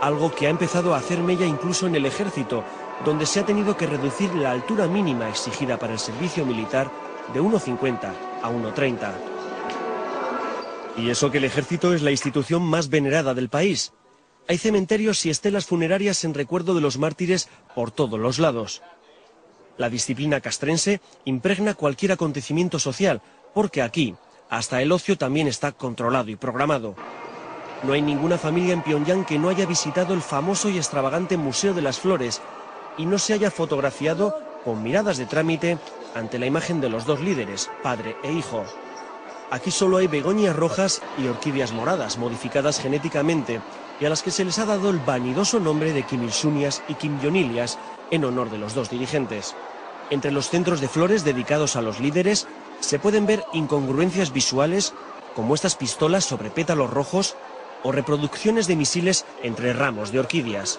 Algo que ha empezado a hacer mella incluso en el ejército, donde se ha tenido que reducir la altura mínima exigida para el servicio militar de 1,50 a 1,30. Y eso que el ejército es la institución más venerada del país. Hay cementerios y estelas funerarias en recuerdo de los mártires por todos los lados. La disciplina castrense impregna cualquier acontecimiento social, porque aquí hasta el ocio también está controlado y programado. No hay ninguna familia en Pyongyang que no haya visitado el famoso y extravagante Museo de las Flores y no se haya fotografiado con miradas de trámite ante la imagen de los 2 líderes, padre e hijo. Aquí solo hay begonias rojas y orquídeas moradas, modificadas genéticamente, y a las que se les ha dado el vanidoso nombre de Kim Il-sunias y Kim Jong-ilias en honor de los dos dirigentes. Entre los centros de flores dedicados a los líderes se pueden ver incongruencias visuales como estas pistolas sobre pétalos rojos o reproducciones de misiles entre ramos de orquídeas.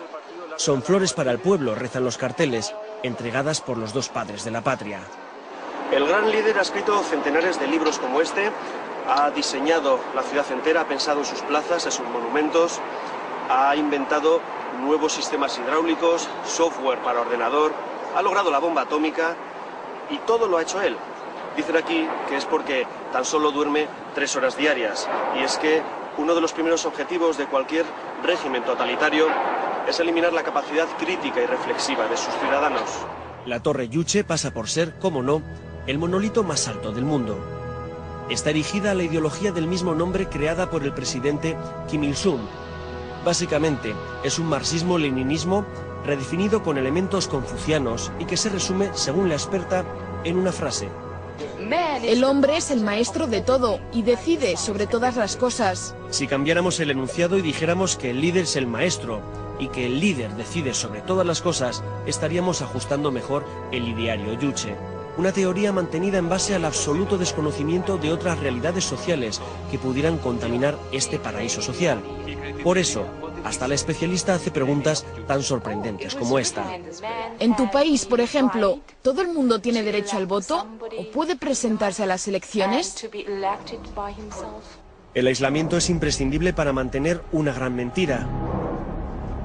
Son flores para el pueblo, rezan los carteles, entregadas por los dos padres de la patria. El gran líder ha escrito centenares de libros como este, ha diseñado la ciudad entera, ha pensado en sus plazas, en sus monumentos, ha inventado nuevos sistemas hidráulicos, software para ordenador, ha logrado la bomba atómica y todo lo ha hecho él. Dicen aquí que es porque tan solo duerme 3 horas diarias, y es que uno de los primeros objetivos de cualquier régimen totalitario es eliminar la capacidad crítica y reflexiva de sus ciudadanos. La Torre Juche pasa por ser, como no, el monolito más alto del mundo. Está erigida a la ideología del mismo nombre creada por el presidente Kim Il-sung. Básicamente, es un marxismo-leninismo redefinido con elementos confucianos y que se resume, según la experta, en una frase. El hombre es el maestro de todo y decide sobre todas las cosas. Si cambiáramos el enunciado y dijéramos que el líder es el maestro y que el líder decide sobre todas las cosas, estaríamos ajustando mejor el ideario Juche. Una teoría mantenida en base al absoluto desconocimiento de otras realidades sociales que pudieran contaminar este paraíso social. Por eso, hasta la especialista hace preguntas tan sorprendentes como esta. En tu país, por ejemplo, ¿todo el mundo tiene derecho al voto o puede presentarse a las elecciones? El aislamiento es imprescindible para mantener una gran mentira.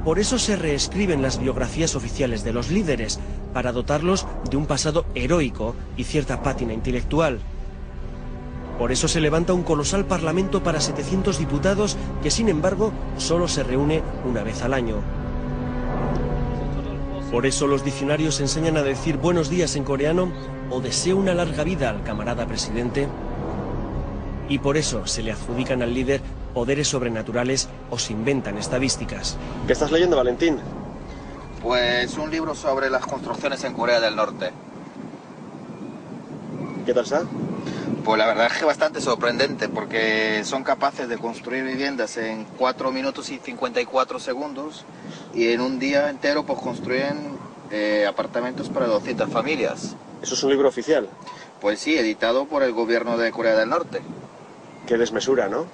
Por eso se reescriben las biografías oficiales de los líderes, para dotarlos de un pasado heroico y cierta pátina intelectual. Por eso se levanta un colosal parlamento para 700 diputados que, sin embargo, solo se reúne una vez al año. Por eso los diccionarios enseñan a decir buenos días en coreano o deseo una larga vida al camarada presidente. Y por eso se le adjudican al líder poderes sobrenaturales o se inventan estadísticas. ¿Qué estás leyendo, Valentín? Pues un libro sobre las construcciones en Corea del Norte. ¿Qué tal está? Pues la verdad es que bastante sorprendente, porque son capaces de construir viviendas en 4 minutos y 54 segundos y en un día entero pues construyen apartamentos para 200 familias. ¿Eso es un libro oficial? Pues sí, editado por el gobierno de Corea del Norte. Qué desmesura, ¿no?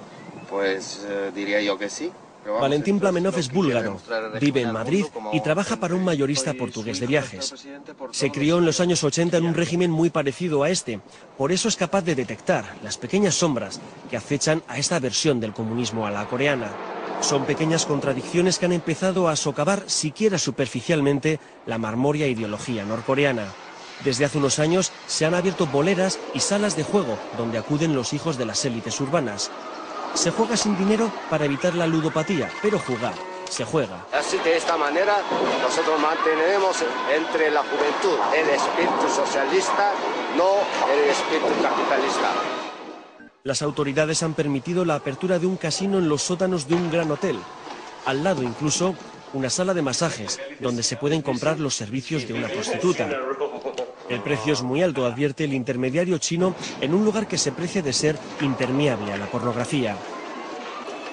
Pues diría yo que sí. Vamos, Valentín Plamenov es búlgaro, vive en Madrid y trabaja para un mayorista portugués de viajes. Se crió en los años 80 en un régimen muy parecido a este, por eso es capaz de detectar las pequeñas sombras que acechan a esta versión del comunismo a la coreana. Son pequeñas contradicciones que han empezado a socavar siquiera superficialmente la marmórea ideología norcoreana. Desde hace unos años se han abierto boleras y salas de juego donde acuden los hijos de las élites urbanas. Se juega sin dinero para evitar la ludopatía, pero jugar se juega. Así, de esta manera, nosotros mantenemos entre la juventud el espíritu socialista, no el espíritu capitalista. Las autoridades han permitido la apertura de un casino en los sótanos de un gran hotel. Al lado incluso una sala de masajes, donde se pueden comprar los servicios de una prostituta. El precio es muy alto, advierte el intermediario chino, en un lugar que se precia de ser impermeable a la pornografía.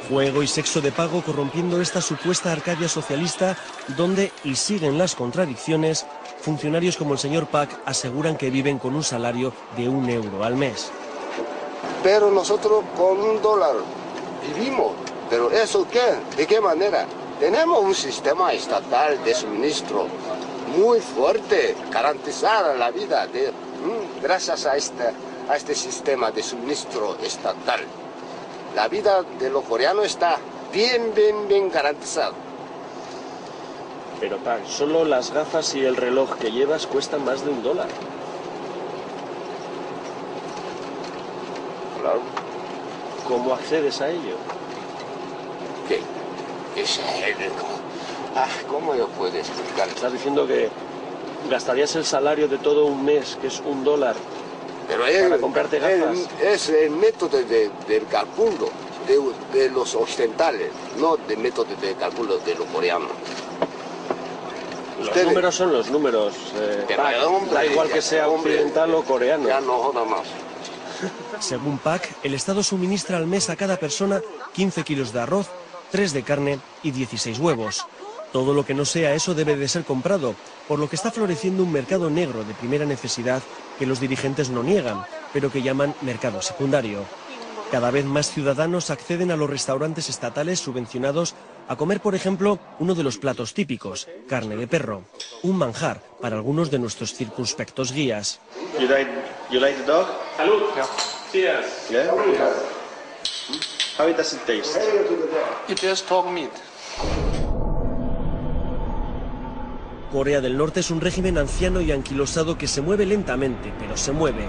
Juego y sexo de pago corrompiendo esta supuesta Arcadia socialista, donde, y siguen las contradicciones, funcionarios como el señor Pak aseguran que viven con un salario de €1 al mes. Pero nosotros con $1 vivimos. ¿Pero eso qué? ¿De qué manera? Tenemos un sistema estatal de suministro muy fuerte, garantizar la vida gracias a este sistema de suministro estatal. La vida de los coreanos está bien garantizada. Pero tan solo las gafas y el reloj que llevas cuestan más de $1. Claro. ¿Cómo accedes a ello? ¿Qué? Es ¿cómo yo puedo explicar? Estás diciendo que gastarías el salario de todo un mes, que es $1, pero para comprarte gafas. Es el método del cálculo de los occidentales, no el método de cálculo de los coreanos. Los números son los números. Da igual que sea occidental o coreano. Ya no joda más. Según PAC, el Estado suministra al mes a cada persona 15 kilos de arroz, 3 de carne y 16 huevos. Todo lo que no sea eso debe de ser comprado, por lo que está floreciendo un mercado negro de primera necesidad que los dirigentes no niegan, pero que llaman mercado secundario. Cada vez más ciudadanos acceden a los restaurantes estatales subvencionados a comer, por ejemplo, uno de los platos típicos, carne de perro, un manjar para algunos de nuestros circunspectos guías. You like the dog? Salud. Cheers. Yeah? How does it taste? It is dog meat. Corea del Norte es un régimen anciano y anquilosado que se mueve lentamente, pero se mueve.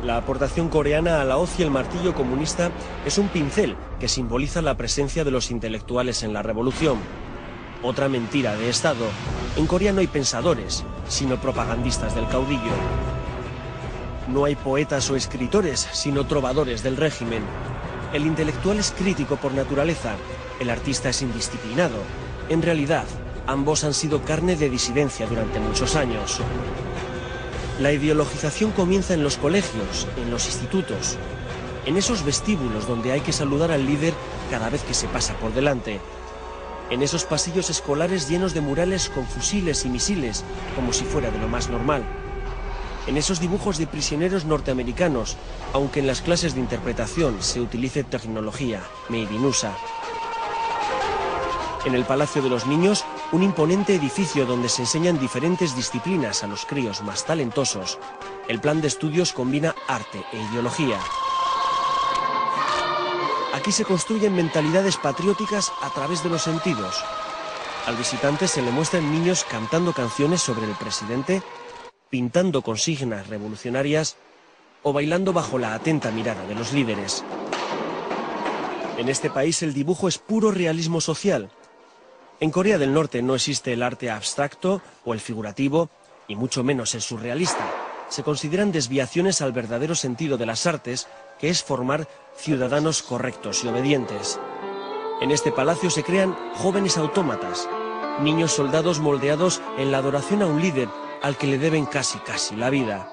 La aportación coreana a la hoz y el martillo comunista es un pincel que simboliza la presencia de los intelectuales en la revolución. Otra mentira de Estado. En Corea no hay pensadores, sino propagandistas del caudillo. No hay poetas o escritores, sino trovadores del régimen. El intelectual es crítico por naturaleza, el artista es indisciplinado. En realidad, ambos han sido carne de disidencia durante muchos años. La ideologización comienza en los colegios, en los institutos, en esos vestíbulos donde hay que saludar al líder cada vez que se pasa por delante, en esos pasillos escolares llenos de murales con fusiles y misiles, como si fuera de lo más normal, en esos dibujos de prisioneros norteamericanos, aunque en las clases de interpretación se utilice tecnología, made in USA. En el Palacio de los Niños, un imponente edificio donde se enseñan diferentes disciplinas a los críos más talentosos, el plan de estudios combina arte e ideología. Aquí se construyen mentalidades patrióticas a través de los sentidos. Al visitante se le muestran niños cantando canciones sobre el presidente, pintando consignas revolucionarias o bailando bajo la atenta mirada de los líderes. En este país el dibujo es puro realismo social. En Corea del Norte no existe el arte abstracto o el figurativo, y mucho menos el surrealista. Se consideran desviaciones al verdadero sentido de las artes, que es formar ciudadanos correctos y obedientes. En este palacio se crean jóvenes autómatas, niños soldados moldeados en la adoración a un líder al que le deben casi la vida.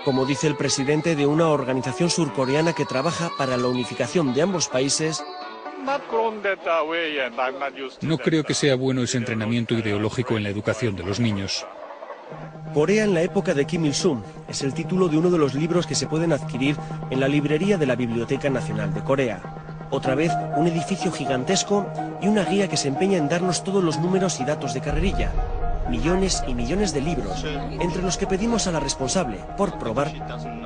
Como dice el presidente de una organización surcoreana que trabaja para la unificación de ambos países, no creo que sea bueno ese entrenamiento ideológico en la educación de los niños. Corea en la época de Kim Il-sung es el título de uno de los libros que se pueden adquirir en la librería de la Biblioteca Nacional de Corea. Otra vez, un edificio gigantesco y una guía que se empeña en darnos todos los números y datos de carrerilla. Millones y millones de libros, entre los que pedimos a la responsable, por probar,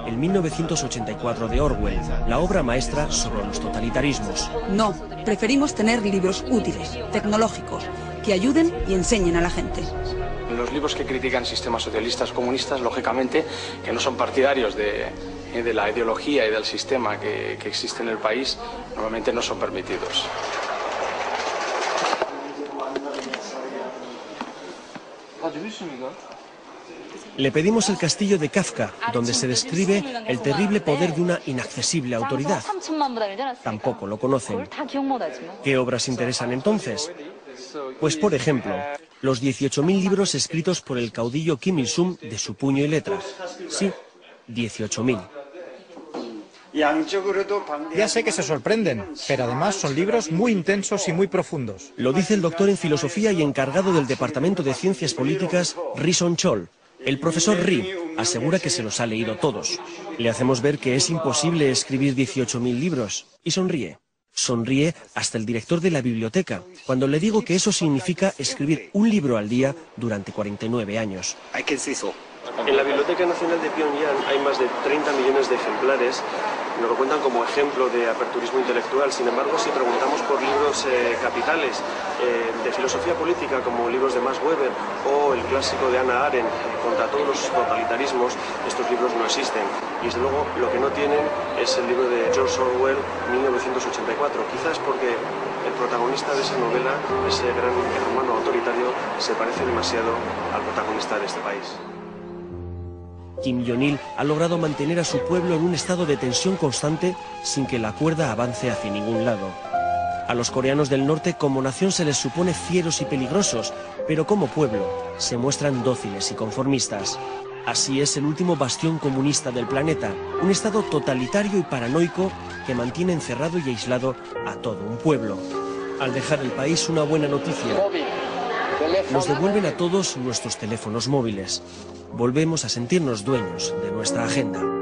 el 1984 de Orwell, la obra maestra sobre los totalitarismos. No, preferimos tener libros útiles, tecnológicos, que ayuden y enseñen a la gente. Los libros que critican sistemas socialistas comunistas, lógicamente, que no son partidarios de la ideología y del sistema que existe en el país, normalmente no son permitidos. Le pedimos el castillo de Kafka, donde se describe el terrible poder de una inaccesible autoridad. Tampoco lo conocen. ¿Qué obras interesan entonces? Pues, por ejemplo, los 18.000 libros escritos por el caudillo Kim Il-sung de su puño y letra. Sí, 18.000. Ya sé que se sorprenden, pero además son libros muy intensos y muy profundos. Lo dice el doctor en filosofía y encargado del Departamento de Ciencias Políticas, Ri Son-chol. El profesor Ri asegura que se los ha leído todos. Le hacemos ver que es imposible escribir 18.000 libros y sonríe. Sonríe hasta el director de la biblioteca, cuando le digo que eso significa escribir un libro al día durante 49 años. En la Biblioteca Nacional de Pyongyang hay más de 30 millones de ejemplares. Nos lo cuentan como ejemplo de aperturismo intelectual. Sin embargo, si preguntamos por libros capitales de filosofía política, como libros de Max Weber o el clásico de Hannah Arendt, contra todos los totalitarismos, estos libros no existen. Y desde luego lo que no tienen es el libro de George Orwell, 1984. Quizás porque el protagonista de esa novela, ese gran hermano autoritario, se parece demasiado al protagonista de este país. Kim Jong-il ha logrado mantener a su pueblo en un estado de tensión constante sin que la cuerda avance hacia ningún lado. A los coreanos del norte como nación se les supone fieros y peligrosos, pero como pueblo se muestran dóciles y conformistas. Así es el último bastión comunista del planeta, un estado totalitario y paranoico que mantiene encerrado y aislado a todo un pueblo. Al dejar el país, una buena noticia. Nos devuelven a todos nuestros teléfonos móviles. Volvemos a sentirnos dueños de nuestra agenda.